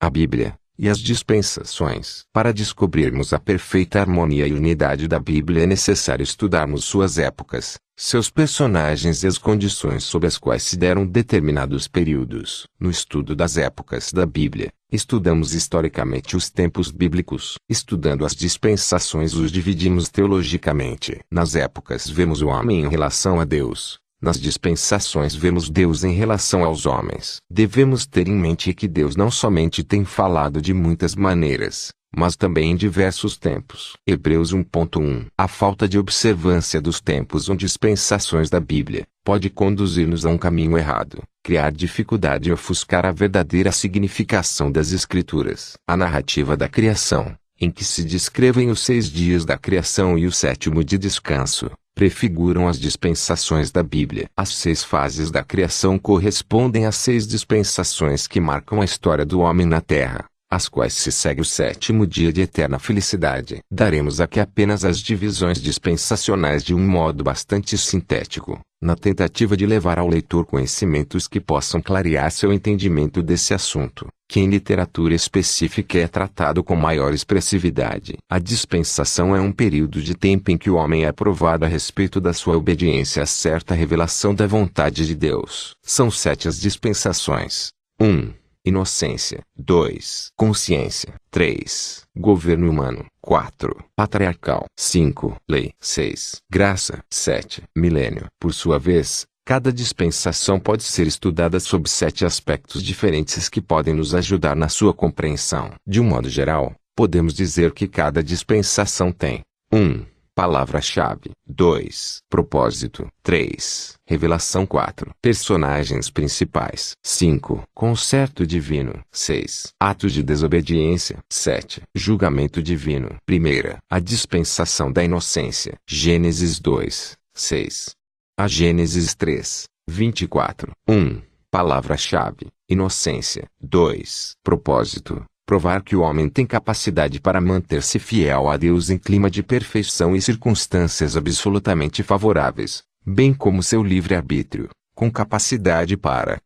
a Bíblia e as dispensações. Para descobrirmos a perfeita harmonia e unidade da Bíblia é necessário estudarmos suas épocas, seus personagens e as condições sob as quais se deram determinados períodos. No estudo das épocas da Bíblia, estudamos historicamente os tempos bíblicos. Estudando as dispensações os dividimos teologicamente. Nas épocas vemos o homem em relação a Deus. Nas dispensações vemos Deus em relação aos homens. Devemos ter em mente que Deus não somente tem falado de muitas maneiras, mas também em diversos tempos. Hebreus 1.1. A falta de observância dos tempos ou dispensações da Bíblia pode conduzir-nos a um caminho errado, criar dificuldade e ofuscar a verdadeira significação das Escrituras. A narrativa da criação, em que se descrevem os 6 dias da criação e o 7º de descanso, prefiguram as dispensações da Bíblia. As 6 fases da criação correspondem às 6 dispensações que marcam a história do homem na Terra, às quais se segue o 7º dia de eterna felicidade. Daremos aqui apenas as divisões dispensacionais de um modo bastante sintético, na tentativa de levar ao leitor conhecimentos que possam clarear seu entendimento desse assunto, que em literatura específica é tratado com maior expressividade. A dispensação é um período de tempo em que o homem é provado a respeito da sua obediência a certa revelação da vontade de Deus. São 7 as dispensações. 1. Inocência. 2. Consciência. 3. Governo humano. 4. Patriarcal. 5. Lei. 6. Graça. 7. Milênio. Por sua vez, cada dispensação pode ser estudada sob 7 aspectos diferentes que podem nos ajudar na sua compreensão. De um modo geral, podemos dizer que cada dispensação tem 1. Palavra-chave. 2. Propósito. 3. Revelação. 4. Personagens principais. 5. Concerto divino. 6. Atos de desobediência. 7. Julgamento divino. Primeira. A dispensação da inocência. Gênesis 2. 6. A Gênesis 3. 24. 1. Palavra-chave. Inocência. 2. Propósito. Provar que o homem tem capacidade para manter-se fiel a Deus em clima de perfeição e circunstâncias absolutamente favoráveis, bem como seu livre-arbítrio, com capacidade para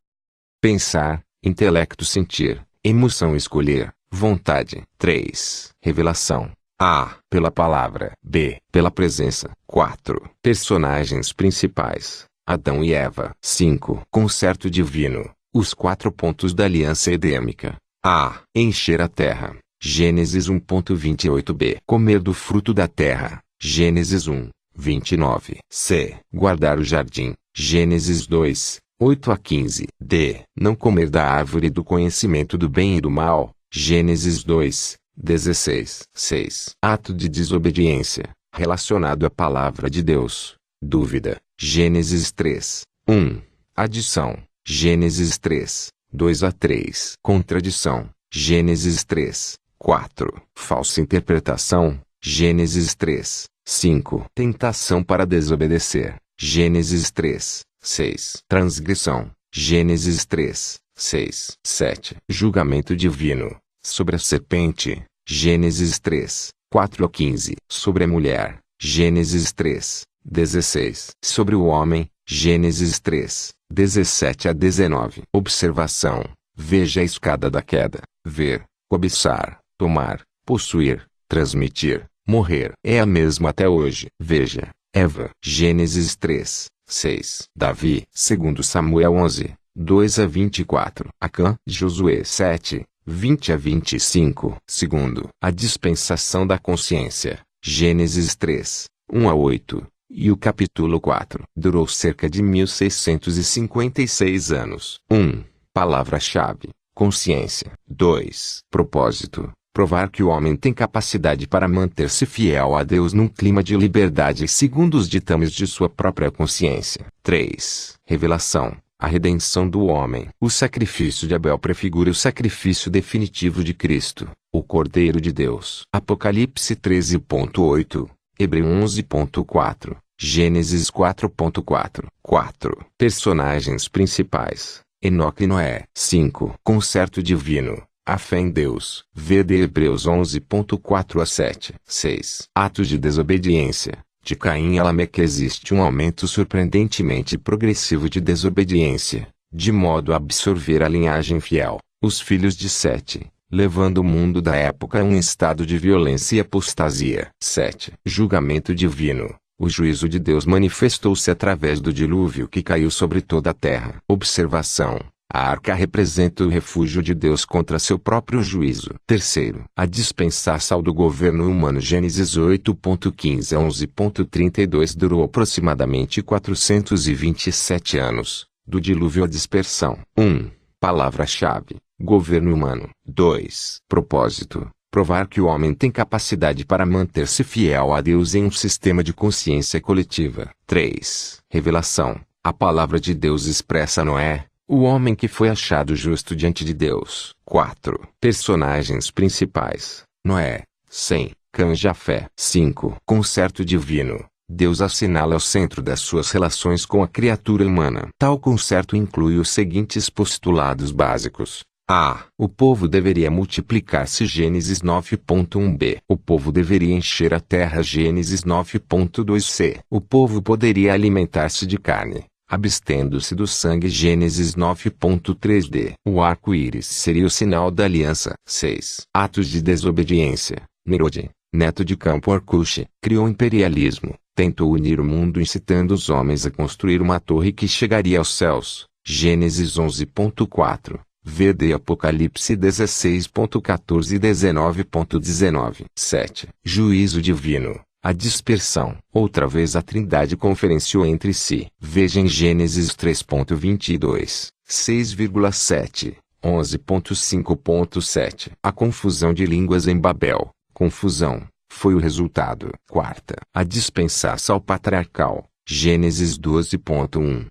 pensar, intelecto sentir, emoção escolher, vontade. 3. Revelação. A. Pela palavra. B. Pela presença. 4. Personagens principais. Adão e Eva. 5. Concerto divino. Os 4 pontos da aliança edêmica. A. Encher a terra. Gênesis 1.28b. Comer do fruto da terra. Gênesis 1. 29. C. Guardar o jardim. Gênesis 2. 8 a 15. D. Não comer da árvore do conhecimento do bem e do mal. Gênesis 2. 16. 6. Ato de desobediência, relacionado à palavra de Deus. Dúvida. Gênesis 3. 1. Adição. Gênesis 3. 2 a 3. Contradição. Gênesis 3. 4. Falsa interpretação. Gênesis 3. 5. Tentação para desobedecer. Gênesis 3. 6. Transgressão. Gênesis 3. 6. 7. Julgamento divino. Sobre a serpente. Gênesis 3. 4 a 15. Sobre a mulher. Gênesis 3. 16. Sobre o homem. Gênesis 3. 17 a 19. Observação. Veja a escada da queda. Ver, cobiçar, tomar, possuir, transmitir, morrer. É a mesma até hoje. Veja. Eva. Gênesis 3. 6. Davi. 2 Samuel 11. 2 a 24. Acã. Josué 7. 20 a 25. Segundo. A dispensação da consciência. Gênesis 3. 1 a 8. E o capítulo 4 durou cerca de 1656 anos. 1. Palavra-chave. Consciência. 2. Propósito. Provar que o homem tem capacidade para manter-se fiel a Deus num clima de liberdade segundo os ditames de sua própria consciência. 3. Revelação. A redenção do homem. O sacrifício de Abel prefigura o sacrifício definitivo de Cristo, o Cordeiro de Deus. Apocalipse 13.8. Hebreu 11.4, Gênesis 4.4. 4. Personagens principais. Enoque e Noé. 5. Concerto divino. A fé em Deus. Vede Hebreus 11.4 a 7. 6. Atos de desobediência. De Caim e Lameque existe um aumento surpreendentemente progressivo de desobediência, de modo a absorver a linhagem fiel. Os filhos de Sete, levando o mundo da época a um estado de violência e apostasia. 7. Julgamento divino. O juízo de Deus manifestou-se através do dilúvio que caiu sobre toda a terra. Observação. A arca representa o refúgio de Deus contra seu próprio juízo. Terceiro, a dispensação do governo humano. Gênesis 8.15 a 11.32 durou aproximadamente 427 anos, do dilúvio à dispersão. 1. Palavra-chave: governo humano. 2. Propósito: provar que o homem tem capacidade para manter-se fiel a Deus em um sistema de consciência coletiva. 3. Revelação: a palavra de Deus expressa Noé, o homem que foi achado justo diante de Deus. 4. Personagens principais: Noé, Sem, Cã, Jafé. 5. Concerto divino. Deus assinala o centro das suas relações com a criatura humana. Tal concerto inclui os seguintes postulados básicos. A. O povo deveria multiplicar-se. Gênesis 9.1b. O povo deveria encher a terra. Gênesis 9.2c. O povo poderia alimentar-se de carne, abstendo-se do sangue. Gênesis 9.3d. O arco-íris seria o sinal da aliança. 6. Atos de desobediência. Nimrod, neto de Campo Arcuche, criou imperialismo, tentou unir o mundo incitando os homens a construir uma torre que chegaria aos céus. Gênesis 11.4. Vede Apocalipse 16.14 e 19.19. 7. Juízo divino. A dispersão. Outra vez a Trindade conferenciou entre si. Veja em Gênesis 3.22, 6,7, 11.5.7. A confusão de línguas em Babel. Confusão foi o resultado. Quarta. A dispensação patriarcal. Gênesis 12.1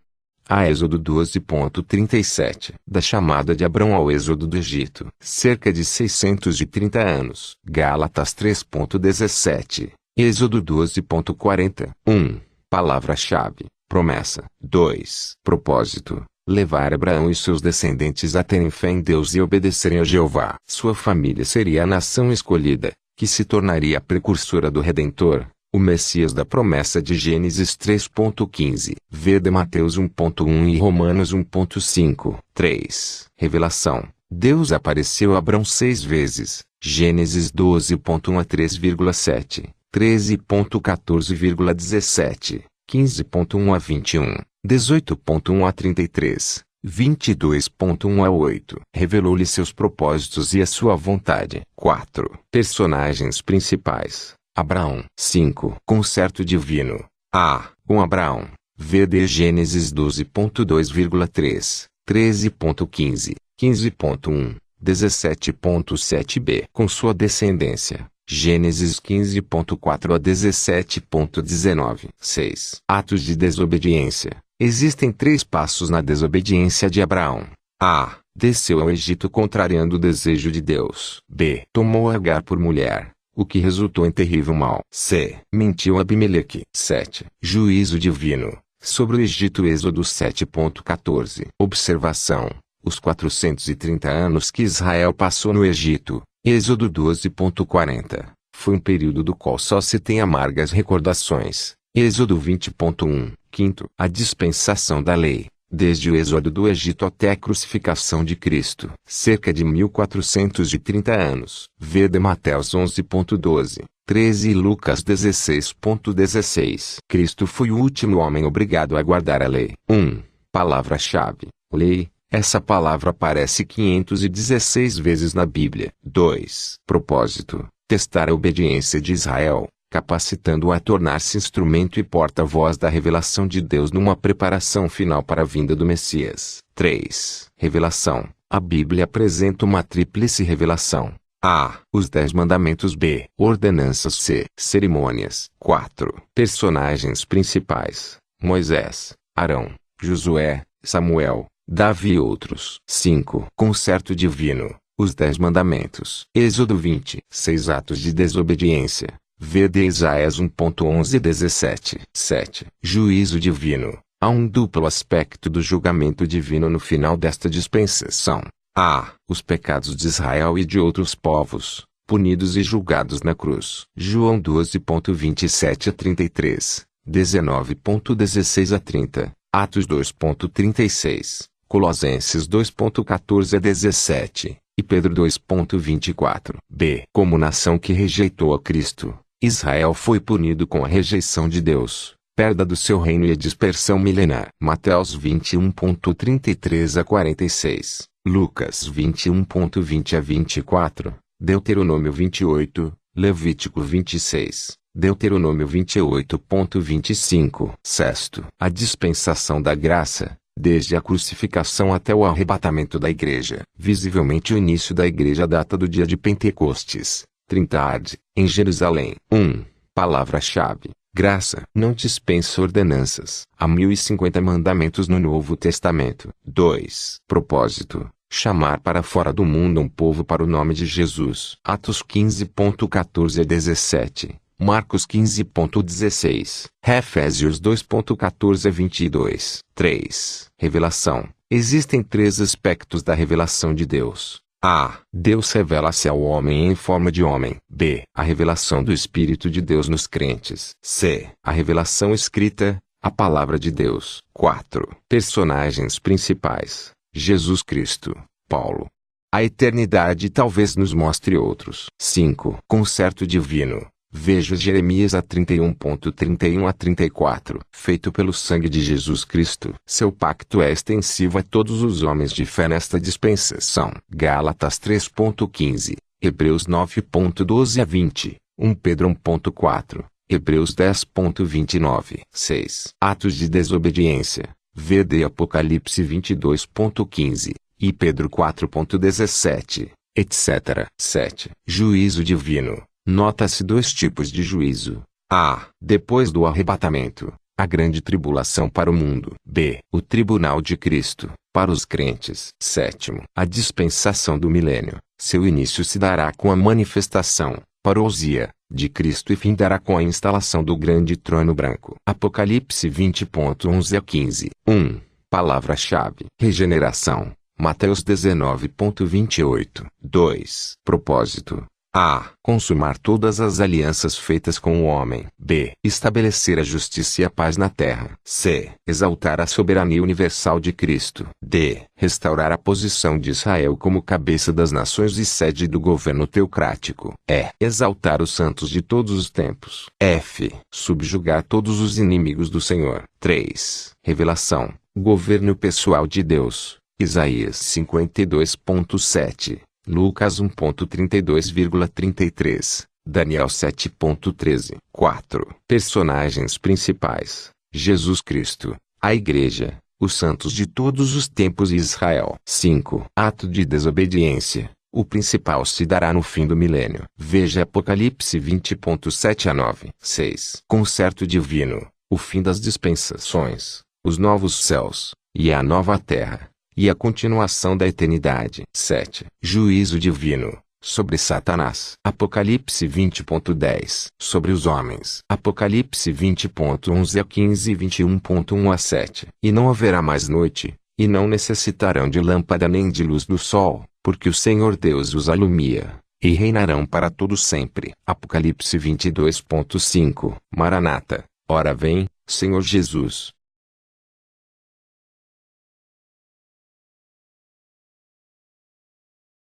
a Êxodo 12.37. Da chamada de Abrão ao êxodo do Egito. Cerca de 630 anos. Gálatas 3.17. Êxodo 12.40. 1. Palavra-chave: promessa. 2. Propósito: levar Abraão e seus descendentes a terem fé em Deus e obedecerem a Jeová. Sua família seria a nação escolhida, que se tornaria a precursora do Redentor, o Messias da promessa de Gênesis 3.15. Vede Mateus 1.1 e Romanos 1.5. 3. Revelação: Deus apareceu a Abrão 6 vezes. Gênesis 12.1 a 3,7, 13.14,17, 15.1 a 21, 18.1 a 33, 22.1 a 8. Revelou-lhe seus propósitos e a sua vontade. 4. Personagens principais: Abraão. 5. Concerto divino. A. Com Abraão. Vede Gênesis 12.2,3, 13.15, 15.1, 17.7b. Com sua descendência. Gênesis 15.4 a 17.19. 6. Atos de desobediência. Existem 3 passos na desobediência de Abraão. A. Desceu ao Egito contrariando o desejo de Deus. B. Tomou Agar por mulher, o que resultou em terrível mal. C. Mentiu a Abimeleque. 7. Juízo divino. Sobre o Egito. Êxodo 7.14. Observação: os 430 anos que Israel passou no Egito. Êxodo 12.40. Foi um período do qual só se tem amargas recordações. Êxodo 20.1. Quinto. A dispensação da lei. Desde o êxodo do Egito até a crucificação de Cristo. Cerca de 1430 anos. Vede Mateus 11.12, 13 e Lucas 16.16. Cristo foi o último homem obrigado a guardar a lei. 1. Palavra-chave: lei. Essa palavra aparece 516 vezes na Bíblia. 2. Propósito: testar a obediência de Israel, capacitando-o a tornar-se instrumento e porta-voz da revelação de Deus numa preparação final para a vinda do Messias. 3. Revelação: a Bíblia apresenta uma tríplice revelação. A. Os 10 mandamentos. B. Ordenanças. C. Cerimônias. 4. Personagens principais: Moisés, Arão, Josué, Samuel, Davi e outros. 5. Concerto divino. Os 10 mandamentos. Êxodo 20. 6 atos de desobediência. Vede Isaías 1.11 e 17. 7. Juízo divino. Há um duplo aspecto do julgamento divino no final desta dispensação. A. Os pecados de Israel e de outros povos, punidos e julgados na cruz. João 12.27 a 33, 19.16 a 30. Atos 2.36. Colossenses 2.14 a 17, E Pedro 2,24. B. Como nação que rejeitou a Cristo, Israel foi punido com a rejeição de Deus, perda do seu reino e a dispersão milenar. Mateus 21,33 a 46, Lucas 21,20 a 24, Deuteronômio 28, Levítico 26, Deuteronômio 28,25. Sexto, a dispensação da graça, desde a crucificação até o arrebatamento da igreja. Visivelmente o início da igreja data do dia de Pentecostes, 30 AD, em Jerusalém. 1. Palavra-chave: graça. Não dispensa ordenanças. Há 1050 mandamentos no Novo Testamento. 2. Propósito: chamar para fora do mundo um povo para o nome de Jesus. Atos 15,14 a 17. Marcos 15,16. Efésios 2,14 a 22. 3. Revelação. Existem três aspectos da revelação de Deus. A. Deus revela-se ao homem em forma de homem. B. A revelação do Espírito de Deus nos crentes. C. A revelação escrita, a palavra de Deus. 4. Personagens principais: Jesus Cristo, Paulo. A eternidade talvez nos mostre outros. 5. Concerto divino. Veja Jeremias a 31,31 a 34. Feito pelo sangue de Jesus Cristo, seu pacto é extensivo a todos os homens de fé nesta dispensação. Gálatas 3,15, Hebreus 9,12 a 20, 1 Pedro 1,4, Hebreus 10,29. 6. Atos de desobediência. Vede Apocalipse 22,15, e Pedro 4,17, etc. 7. Juízo divino. Nota-se dois tipos de juízo. A. Depois do arrebatamento, a grande tribulação para o mundo. B. O tribunal de Cristo, para os crentes. 7. A dispensação do milênio. Seu início se dará com a manifestação, parousia, de Cristo e findará com a instalação do grande trono branco. Apocalipse 20,11 a 15. 1. Palavra-chave: regeneração. Mateus 19,28. 2. Propósito: A. Consumar todas as alianças feitas com o homem. B. Estabelecer a justiça e a paz na terra. C. Exaltar a soberania universal de Cristo. D. Restaurar a posição de Israel como cabeça das nações e sede do governo teocrático. E. Exaltar os santos de todos os tempos. F. Subjugar todos os inimigos do Senhor. 3. Revelação: governo pessoal de Deus. Isaías 52,7. Lucas 1,32,33, Daniel 7,13. 4. Personagens principais: Jesus Cristo, a Igreja, os santos de todos os tempos e Israel. 5. Ato de desobediência. O principal se dará no fim do milênio. Veja Apocalipse 20,7 a 9. 6. Concerto divino. O fim das dispensações, os novos céus, e a nova terra, e a continuação da eternidade. 7. Juízo divino, sobre Satanás. Apocalipse 20,10. Sobre os homens. Apocalipse 20,11 a 15 e 21,1 a 7. E não haverá mais noite, e não necessitarão de lâmpada nem de luz do sol, porque o Senhor Deus os alumia, e reinarão para todo sempre. Apocalipse 22,5. Maranata, ora vem, Senhor Jesus.